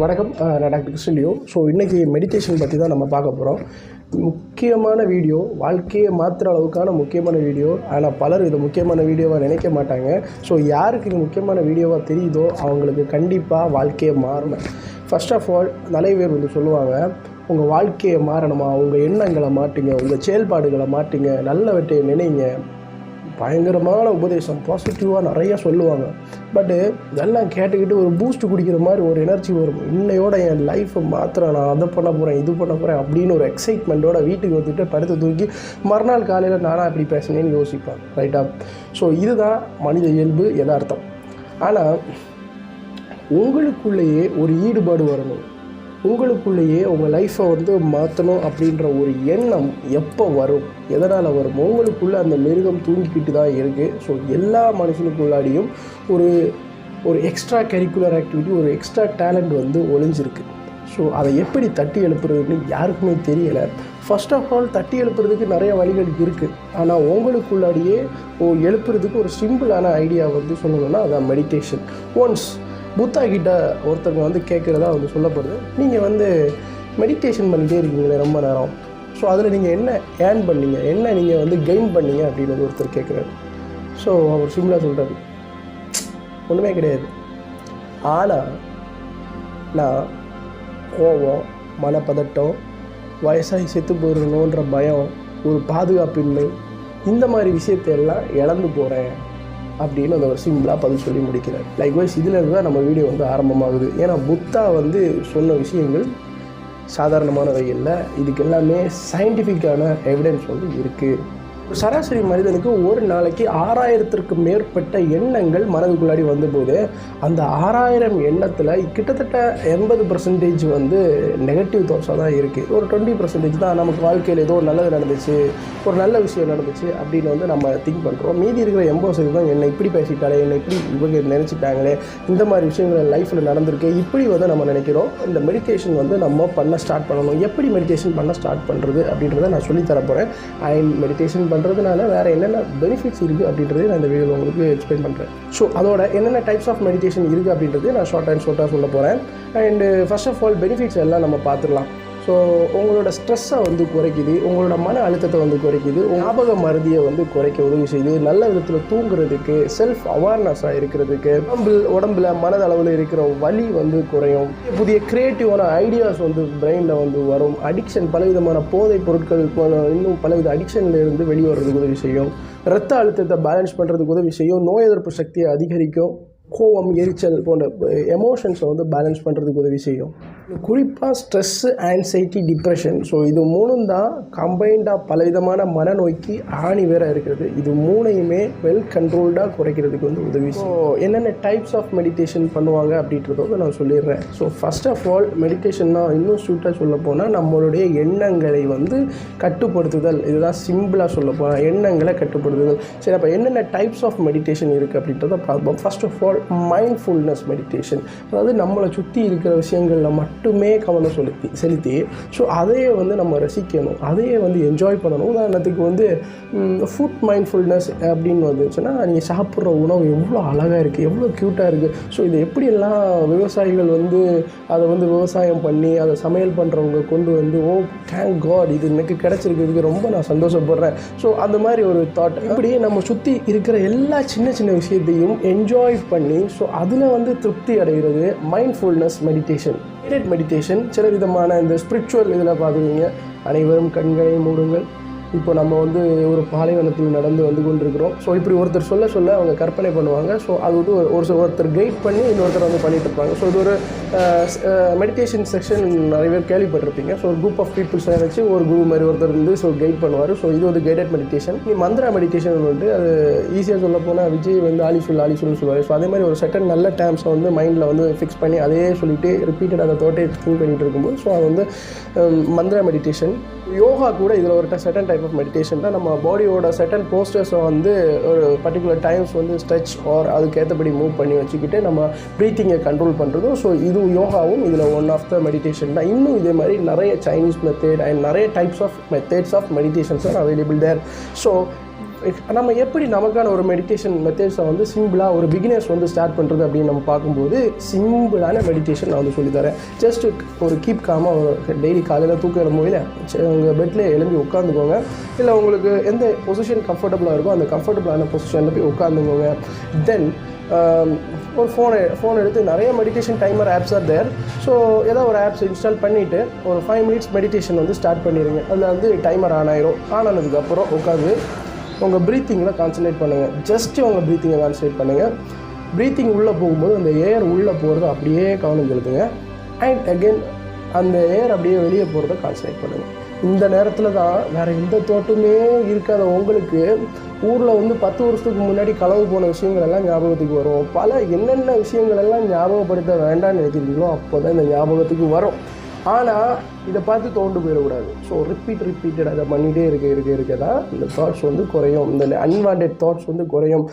வணக்கம், நான் டாக்டர்.Christant Leo. So இன்றைக்கி மெடிடேஷன் பற்றி தான் நம்ம பார்க்க போகிறோம். முக்கியமான வீடியோ, வாழ்க்கையை மாற்றுற அளவுக்கான முக்கியமான வீடியோ. ஆனால் பலர் இதை முக்கியமான வீடியோவாக நினைக்க மாட்டாங்க. ஸோ யாருக்கு இது முக்கியமான வீடியோவாக தெரியுதோ அவங்களுக்கு கண்டிப்பாக வாழ்க்கையை மாறணும். ஃபர்ஸ்ட் ஆஃப் ஆல் நிறைய பேர் வந்து சொல்லுவாங்க, உங்கள் வாழ்க்கையை மாறணுமா, உங்கள் எண்ணங்களை மாட்டுங்க, உங்கள் செயல்பாடுகளை மாட்டுங்க, நல்லவற்றை நினைங்க. பயங்கரமான உபதேசம், பாசிட்டிவாக நிறையா சொல்லுவாங்க. பட்டு இதெல்லாம் கேட்டுக்கிட்டு ஒரு பூஸ்ட் குடிக்கிற மாதிரி ஒரு எனர்ஜி வரும். இன்னையோட என் லைஃப்பை மாத்திரம், நான் அதை பண்ண போகிறேன், இது பண்ண போகிறேன் அப்படின்னு ஒரு எக்ஸைட்மெண்ட்டோட வீட்டுக்கு வந்துட்டு படுத்து தூக்கி மறுநாள் காலையில் நானாக இப்படி பேசினேன்னு யோசிப்பேன். ரைட்டா? ஸோ இதுதான் மனித இயல்பு, யதார்த்தம். ஆனால் உங்களுக்குள்ளேயே ஒரு ஈடுபாடு வரணும். உங்களுக்குள்ளேயே உங்கள் லைஃப்பை வந்து மாற்றணும் அப்படின்ற ஒரு எண்ணம் எப்போ வரும், எதனால் வரும்? உங்களுக்குள்ளே அந்த மிருகம் தூங்கிக்கிட்டு தான் இருக்குது. ஸோ எல்லா மனுஷனுக்குள்ளாடியும் ஒரு எக்ஸ்ட்ரா கரிக்குலர் ஆக்டிவிட்டி, ஒரு எக்ஸ்ட்ரா டேலண்ட் வந்து ஒளிஞ்சிருக்கு. ஸோ அதை எப்படி தட்டி எழுப்புறதுன்னு யாருக்குமே தெரியலை. ஃபர்ஸ்ட் ஆஃப் ஆல் தட்டி எழுப்புறதுக்கு நிறைய வழிகள் இருக்குது. ஆனால் உங்களுக்குள்ளாடியே எழுப்புறதுக்கு ஒரு சிம்பிளான ஐடியா வந்து சொல்லணும்னா அதான் மெடிடேஷன். ஒன்ஸ் புத்தா கிட்ட ஒருத்தவங்க வந்து கேட்குறதா வந்து சொல்லப்படுது, நீங்கள் வந்து மெடிடேஷன் பண்ணிகிட்டே இருக்கீங்களே ரொம்ப நேரம், ஸோ அதில் நீங்கள் என்ன ஏர்ன் பண்ணீங்க, என்ன நீங்கள் வந்து கெயின் பண்ணீங்க அப்படின்னு ஒருத்தர் கேட்குறாரு. ஸோ அவர் சிம்பிளாக சொல்கிறாரு, ஒன்றுமே கிடையாது. ஆனால் நான் கோபம், மனப்பதட்டம், வயசாகி செத்து போயிடணுன்ற பயம், ஒரு பாதுகாப்பின்மை, இந்த மாதிரி விஷயத்தையெல்லாம் இழந்து போகிறேன் அப்படின்னு அந்த ஒரு சிம்பிளாக பதில் சொல்லி முடிக்கிறார். லைக்வைஸ் இதில் இருந்து தான் நம்ம வீடியோ வந்து ஆரம்பமாகுது. ஏன்னா புத்தா வந்து சொன்ன விஷயங்கள் சாதாரணமானவை இல்லை. இதுக்கு எல்லாமே சயின்டிஃபிக்கான எவிடன்ஸ் வந்து இருக்குது. ஒரு சராசரி மனிதனுக்கு ஒரு நாளைக்கு 6000த்திற்கும் மேற்பட்ட எண்ணங்கள் மனதுக்குள்ளாடி வந்தபோது அந்த 6000 எண்ணத்தில் கிட்டத்தட்ட 80% வந்து நெகட்டிவ் தாட்ஸாக தான் இருக்குது. ஒரு 20% தான் நமக்கு வாழ்க்கையில் ஏதோ நல்லது நடந்துச்சு, ஒரு நல்ல விஷயம் நடந்துச்சு அப்படின்னு வந்து நம்ம திங்க் பண்ணுறோம். மீதி இருக்கிற 80% தான் என்னை இப்படி பேசிட்டாலே, என்னை இப்படி இவங்க நினச்சிட்டாங்களே, இந்த மாதிரி விஷயங்கள் லைஃப்பில் நடந்திருக்கு, இப்படி வந்து நம்ம நினைக்கிறோம். இந்த மெடிடேஷன் வந்து நம்ம பண்ண ஸ்டார்ட் பண்ணணும். எப்படி மெடிடேஷன் பண்ண ஸ்டார்ட் பண்ணுறது அப்படின்றத நான் சொல்லித்தர போகிறேன். அண்ட் மெடிடேஷன் பண்ணுறதுனால வேறு என்னென்ன பெனிஃபிட்ஸ் இருக்குது அப்படின்றதே நான் இந்த வீடியோவில் உங்களுக்கு எக்ஸ்பிளைன் பண்ணுறேன். ஸோ அதோட என்னென்ன டைப்ஸ் ஆஃப் மெடிடேஷன் இருக்குது அப்படின்றது நான் ஷார்ட்டாக சொல்ல போகிறேன். And first of all benefits எல்லாம் நம்ம பார்த்துடலாம். ஸோ உங்களோட ஸ்ட்ரெஸ்ஸை வந்து குறைக்குது, உங்களோட மன அழுத்தத்தை வந்து குறைக்குது, ஞாபக மருதியை வந்து குறைக்க உதவி செய்யுது, நல்ல விதத்தில் தூங்குறதுக்கு, செல்ஃப் அவேர்னஸாக இருக்கிறதுக்கு, உடம்புல மனதளவில் இருக்கிற வலி வந்து குறையும், புதிய க்ரியேட்டிவான ஐடியாஸ் வந்து பிரெயினில் வந்து வரும், அடிக்ஷன், பலவிதமான போதைப் பொருட்கள், இன்னும் பலவித அடிக்ஷனில் இருந்து வெளிவரதுக்கு உதவி செய்யும், இரத்த அழுத்தத்தை பேலன்ஸ் பண்ணுறதுக்கு உதவி செய்யும், நோய் எதிர்ப்பு சக்தியை அதிகரிக்கும், கோவம், எரிச்சல் போன்ற எமோஷன்ஸை வந்து பேலன்ஸ் பண்ணுறதுக்கு உதவி செய்யும். குறிப்பாக ஸ்ட்ரெஸ்ஸு, ஆன்சைட்டி, டிப்ரெஷன், ஸோ இது மூணும் தான் கம்பைண்டாக பலவிதமான மனநோய்க்கு ஆணி வேற இருக்கிறது. இது மூணையுமே வெல் கண்ட்ரோல்டாக குறைக்கிறதுக்கு வந்து உதவி செய்யும். ஸோ என்னென்ன டைப்ஸ் ஆஃப் மெடிடேஷன் பண்ணுவாங்க அப்படின்றத வந்து நான் சொல்லிடுறேன். ஸோ ஃபர்ஸ்ட் ஆஃப் ஆல் மெடிடேஷன்னா இன்னும் ஸ்வீட்டாக சொல்ல போனால் நம்மளுடைய எண்ணங்களை வந்து கட்டுப்படுத்துதல். இதுதான் சிம்பிளாக சொல்ல போனால் எண்ணங்களை கட்டுப்படுத்துதல். சரி, அப்போ என்னென்ன டைப்ஸ் ஆஃப் மெடிடேஷன் இருக்குது அப்படின்றத பார்ப்போம். First of all mindfulness meditation, அதாவது நம்மளை சுற்றி இருக்கிற விஷயங்களில் மட்டுமே கவனம் செலுத்தி ஸோ அதையே வந்து நம்ம ரசிக்கணும், அதையே வந்து என்ஜாய் பண்ணணும். உதாரணத்துக்கு வந்து ஃபுட் மைண்ட்ஃபுல்னஸ் அப்படின்னு வந்துச்சுன்னா, நீங்கள் சாப்பிட்ற உணவு எவ்வளோ அழகாக இருக்குது, எவ்வளோ க்யூட்டாக இருக்குது, ஸோ இதை எப்படியெல்லாம் விவசாயிகள் வந்து அதை வந்து விவசாயம் பண்ணி அதை சமையல் பண்ணுறவங்க கொண்டு வந்து, ஓ தேங்க் காட் இது எனக்கு கிடச்சிருக்கிறதுக்கு ரொம்ப நான் சந்தோஷப்படுறேன். ஸோ அந்த மாதிரி ஒரு தாட். இப்படியே நம்ம சுற்றி இருக்கிற எல்லா சின்ன சின்ன விஷயத்தையும் என்ஜாய் பண்ணி ஸோ அதில் வந்து திருப்தி அடைகிறது மைண்ட்ஃபுல்னஸ் மெடிடேஷன். கைடட் மெடிடேஷன் சில விதமான இந்த ஸ்பிரிச்சுவல் இதில் பார்க்குறீங்க. அனைவரும் கண்களை மூடுங்கள். இப்போ நம்ம வந்து ஒரு பாலைவனத்தில் நடந்து வந்து கொண்டிருக்கிறோம். ஸோ இப்படி ஒருத்தர் சொல்ல அவங்க கற்பனை பண்ணுவாங்க. ஸோ அது வந்து ஒருத்தர் கைட் பண்ணி இன்னொருத்தர் வந்து பண்ணிகிட்டு இருப்பாங்க. ஸோ இது ஒரு மெடிடேஷன் செக்ஷன் நிறைய பேர் கேள்விப்பட்டிருப்பீங்க. ஸோ ஒரு குரூப் ஆஃப் பீப்புள்ஸை வச்சு ஒரு குரு மாதிரி ஒருத்தர் வந்து ஸோ கைட் பண்ணுவார். ஸோ இது வந்து கைடட் மெடிடேஷன். மந்திரா மெடிடேஷன் வந்து அது ஈஸியாக சொல்ல போனால் விஜய் வந்து ஆலிசுல்னு சொல்லுவார். ஸோ அதே மாதிரி ஒரு செகண்ட் நல்ல டேர்ம்ஸை வந்து மைண்டில் வந்து ஃபிக்ஸ் பண்ணி அதையே சொல்லிட்டு ரிப்பீட்டட் அந்த தோட்டை திங்க் பண்ணிகிட்டு இருக்கும்போது ஸோ அது வந்து மந்திரா மெடிடேஷன். யோகா கூட இதில் ஒரு செகண்ட் டைப் ஆஃப் மெடிடேஷன் தான். நம்ம பாடியோட செகண்ட் போஸ்டர்ஸை வந்து ஒரு பர்டிகுலர் டைம்ஸ் வந்து ஸ்ட்ரெச் ஆர் அதுக்கேற்றபடி மூவ் பண்ணி வச்சுக்கிட்டு நம்ம ப்ரீத்திங்கை கண்ட்ரோல் பண்ணுறதும். ஸோ இது யோகாவும் இதில் ஒன் ஆஃப் த மெடிடேஷன் தான். இன்னும் இதே மாதிரி நிறைய சைனீஸ் மெத்தட் அண்ட் நிறைய types of methods of meditations are available there. So நம்ம எப்படி நமக்கான ஒரு மெடிடேஷன் மெத்தட்ஸை வந்து சிம்பிளாக ஒரு பிகினர்ஸ் வந்து ஸ்டார்ட் பண்ணுறது அப்படின்னு நம்ம பார்க்கும்போது சிம்பிளான மெடிடேஷன் நான் வந்து சொல்லித்தரேன். ஜஸ்ட் ஒரு கீப் காமாக ஒரு டெய்லி காலையில் தூக்கம் எழும்போது உங்கள் பெட்டில் எழும்பி உட்காந்துக்கோங்க. இல்லை உங்களுக்கு எந்த பொசிஷன் கம்ஃபர்டபுளாக இருக்கோ அந்த கம்ஃபர்டபுளான பொசிஷனில் போய் உட்காந்துக்கோங்க. தென் ஒரு ஃபோன் எடுத்து நிறைய meditation timer apps are there. So ஏதாவது ஒரு ஆப்ஸ் இன்ஸ்டால் பண்ணிவிட்டு ஒரு 5 minutes மெடிடேஷன் வந்து ஸ்டார்ட் பண்ணிடுங்க. அதில் வந்து டைமர் ஆன் ஆயிரும். ஆன் ஆனதுக்கப்புறம் உட்காந்து உங்கள் ப்ரீத்திங்கில் கான்சன்ட்ரேட் பண்ணுங்கள். ஜஸ்ட்டு உங்கள் ப்ரீத்திங்கை கான்சன்ட்ரேட் பண்ணுங்கள். ப்ரீத்திங் உள்ளே போகும்போது அந்த ஏர் உள்ளே போகிறது அப்படியே கவனம் செலுத்துங்க. அண்ட் அகெயின் அந்த ஏர் அப்படியே வெளியே போகிறத கான்சன்ட்ரேட் பண்ணுங்கள். இந்த நேரத்தில் தான் வேறு எந்த தோட்டமே இருக்காத உங்களுக்கு ஊரில் வந்து 10 வருஷத்துக்கு முன்னாடி களவு போன விஷயங்கள் எல்லாம் ஞாபகத்துக்கு வரும். பல என்னென்ன விஷயங்கள் எல்லாம் ஞாபகப்படுத்த வேண்டாம்னு நினைக்கிறீங்களோ அப்போ தான் இந்த ஞாபகத்துக்கு வரும். ஆனால் இதை பார்த்து தோண்டு போயிடக்கூடாது. ஸோ ரிப்பீட்டட் அதை பண்ணிகிட்டே இருக்க தான் இந்த தாட்ஸ் வந்து குறையும். இந்த அன்வான்ட் தாட்ஸ் வந்து குறையும்.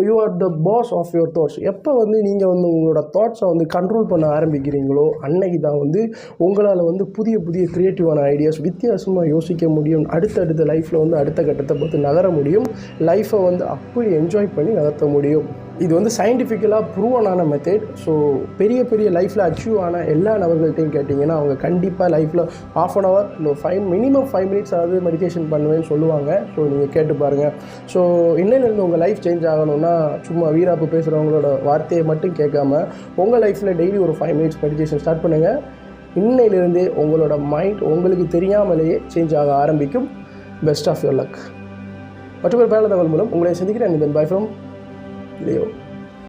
You are the boss of your thoughts. எப்போ வந்து நீங்கள் வந்து உங்களோட தாட்ஸை வந்து கண்ட்ரோல் பண்ண ஆரம்பிக்கிறீங்களோ அன்னைக்கு தான் வந்து உங்களால் வந்து புதிய க்ரியேட்டிவான ஐடியாஸ் வித்தியாசமாக யோசிக்க முடியும். அடுத்த லைஃப்பில் வந்து அடுத்த கட்டத்தை பார்த்து நகர முடியும். லைஃப்பை வந்து அப்படி என்ஜாய் பண்ணி நகர்த்த முடியும். இது வந்து சயின்டிஃபிக்கலாக ப்ரூவனான மெத்தட். ஸோ பெரிய லைஃப்பில் அச்சீவ் ஆன எல்லா நபர்கள்ட்டையும் கேட்டிங்கன்னா அவங்க கண்டிப்பாக லைஃப்பில் ½ an hour இல்லை மினிமம் 5 minutes ஆகுது மெடிடேஷன் பண்ணுவேன்னு சொல்லுவாங்க. ஸோ நீங்கள் கேட்டு பாருங்கள். ஸோ இன்னிலேருந்து உங்கள் லைஃப் சேஞ்ச் ஆகணும்னா சும்மா வீராப்பு பேசுகிறவங்களோட வார்த்தையை மட்டும் கேட்காம உங்கள் லைஃப்பில் டெய்லி ஒரு 5 minutes மெடிடேஷன் ஸ்டார்ட் பண்ணுங்கள். இன்னையிலிருந்தே உங்களோட மைண்ட் உங்களுக்கு தெரியாமலேயே சேஞ்ச் ஆக ஆரம்பிக்கும். Best of your luck. மற்றொரு பேர தகவல் மூலம் உங்களை சந்திக்கிறேன். Bye from Leo.